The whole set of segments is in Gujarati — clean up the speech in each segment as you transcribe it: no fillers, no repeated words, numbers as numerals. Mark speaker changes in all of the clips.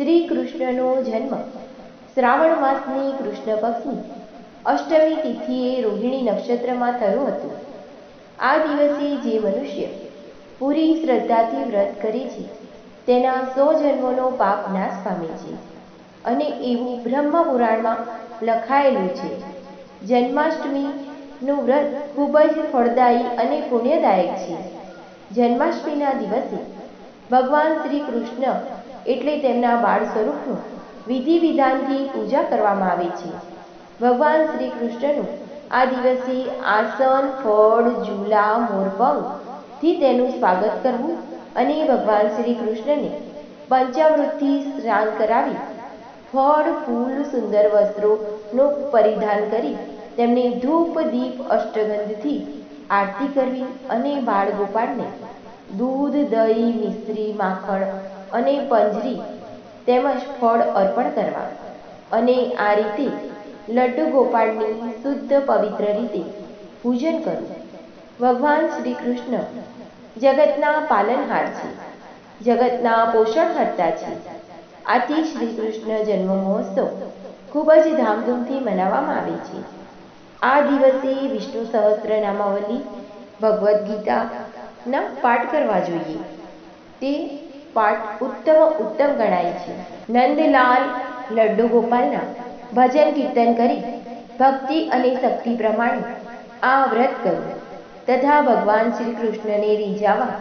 Speaker 1: શ્રી કૃષ્ણનો જન્મ શ્રાવણ માસની કૃષ્ણ પક્ષની અષ્ટમી તિથિએ રોહિણી નક્ષત્રમાં થયો હતો. આ દિવસે જે મનુષ્ય પૂરી શ્રદ્ધાથી વ્રત કરે છે તેના 100 જન્મોનો પાપ નાશ પામે છે અને એવું બ્રહ્મ પુરાણમાં લખાયેલું છે. જન્માષ્ટમીનું વ્રત ખૂબ જ ફળદાયી અને પુણ્યદાયક છે. જન્માષ્ટમીના દિવસે ભગવાન શ્રી કૃષ્ણ એટલે તેમના બાળ સ્વરૂપનું વિધિ વિધાનથી પૂજા કરવામાં આવે છે. ભગવાન શ્રી કૃષ્ણનું આ દિવસે આસન, ફળ, ઝૂલા, મોરપંખથી તેનું સ્વાગત કરવું અને ભગવાન શ્રી કૃષ્ણને પંચામૃતથી સ્નાન કરાવી ફળ, ફૂલ, સુંદર વસ્ત્રોનો પરિધાન કરી તેમને ધૂપ, દીપ, અષ્ટગંધથી આરતી કરવી અને બાળ ગોપાળને દૂધ, દહીં, મિશ્રી, માખણ અને પંજરી તેમજ ફળ અર્પણ કરવા અને આ રીતે લડ્ડુ ગોપાળની શુદ્ધ પવિત્ર રીતે પૂજન કરવું. ભગવાન શ્રી કૃષ્ણ જગતના પાલનહાર છે, જગતના પોષણકર્તા છે. આથી શ્રી કૃષ્ણ જન્મ મહોત્સવ ખૂબ જ ધામધૂમથી મનાવવામાં આવે છે. આ દિવસે વિષ્ણુ સહસ્ત્રનામાવલી, ભગવદ્ ગીતાના પાઠ કરવા જોઈએ. તે પાઠ ઉત્તમ ગણાય છે. નંદલાલ લડ્ડુ ગોપાલના ભજન કીર્તન કરી ભક્તિ અને શક્તિ પ્રમાણે આ વ્રત કરવું તથા ભગવાન શ્રી કૃષ્ણને રીઝાવા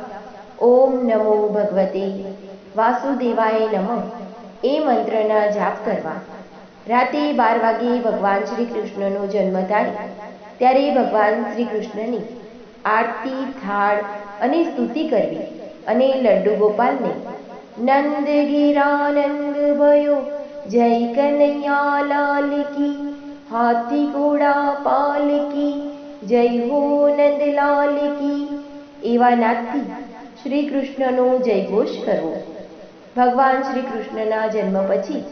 Speaker 1: ઓમ નમો ભગવતે વાસુદેવાય નમઃ એ મંત્રના જાપ કરવા. રાતે 12 વાગે ભગવાન શ્રી કૃષ્ણનો જન્મ થાય ત્યારે ભગવાન શ્રી કૃષ્ણની આરતી, થાળ અને સ્તુતિ કરવી અને લડ્ડુ ગોપાલને નંદ ઘેરાનંદ ભયો જય કનૈયા લાલ કી, હાથી ઘોડા પાલ કી, જય હો નંદલાલ કી એવા નાદથી શ્રી કૃષ્ણનો જયઘોષ કરવો. ભગવાન શ્રી કૃષ્ણના જન્મ પછી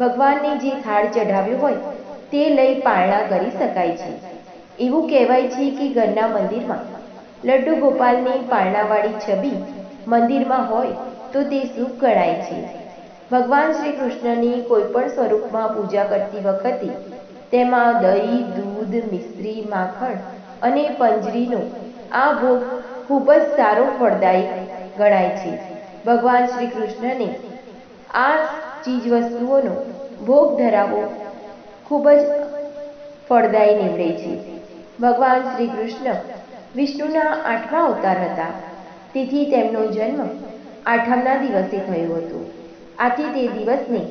Speaker 1: ભગવાનને જે થાળ ચઢાવ્યો હોય તે લઈ પારણા કરી શકાય છે. એવું કહેવાય છે કે ઘરના મંદિરમાં લડ્ડુ ગોપાલની પારણાવાળી છબી મંદિરમાં હોય તો તે શુભ ગણાય છે. ભગવાન શ્રી કૃષ્ણની કોઈ પણ સ્વરૂપમાં પૂજા કરતી વખતે તેમાં દહીં, દૂધ, મિશ્રી, માખણ અને પંજરીનો આ ભોગ ખૂબ જ સારો ફળદાયી ગણાય છે. ભગવાન શ્રી કૃષ્ણને આ ચીજવસ્તુઓનો ભોગ ધરાવવો ખૂબ જ ફળદાયી નીવડે છે. ભગવાન શ્રી કૃષ્ણ વિષ્ણુના 8મા અવતાર હતા. તેથી તેમનો જન્મ 8મના દિવસે થયો હતો. આથી તે દિવસને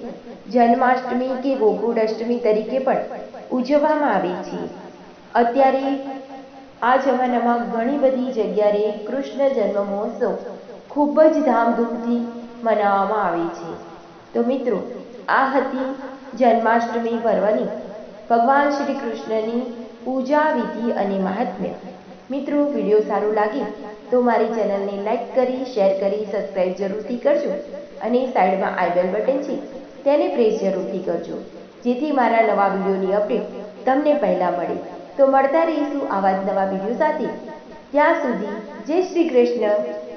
Speaker 1: જન્માષ્ટમી કે ગોકુળ અષ્ટમી તરીકે પણ ઉજવવામાં આવે છે. અત્યારે આ જમાનામાં ઘણી બધી જગ્યાએ કૃષ્ણ જન્મ મહોત્સવ ખૂબ જ ધામધૂમથી મનાવવામાં આવે છે. તો મિત્રો, આ હતી જન્માષ્ટમી પર્વની ભગવાન શ્રી કૃષ્ણની પૂજા વિધિ અને મહાત્મ્ય. મિત્રો, વિડીયો સારો લાગે તો મારી ચેનલને લાઈક કરી, શેર કરી, સબસ્ક્રાઈબ જરૂરથી કરજો અને સાઈડમાં આઈ બેલ બટન છે તેને પ્રેસ જરૂરથી કરજો જેથી મારા નવા વિડીયોની અપડેટ તમને પહેલાં મળે. તો મળતા રહીશું આવા જ નવા વિડીયો સાથે. ત્યાં સુધી જય શ્રી કૃષ્ણ.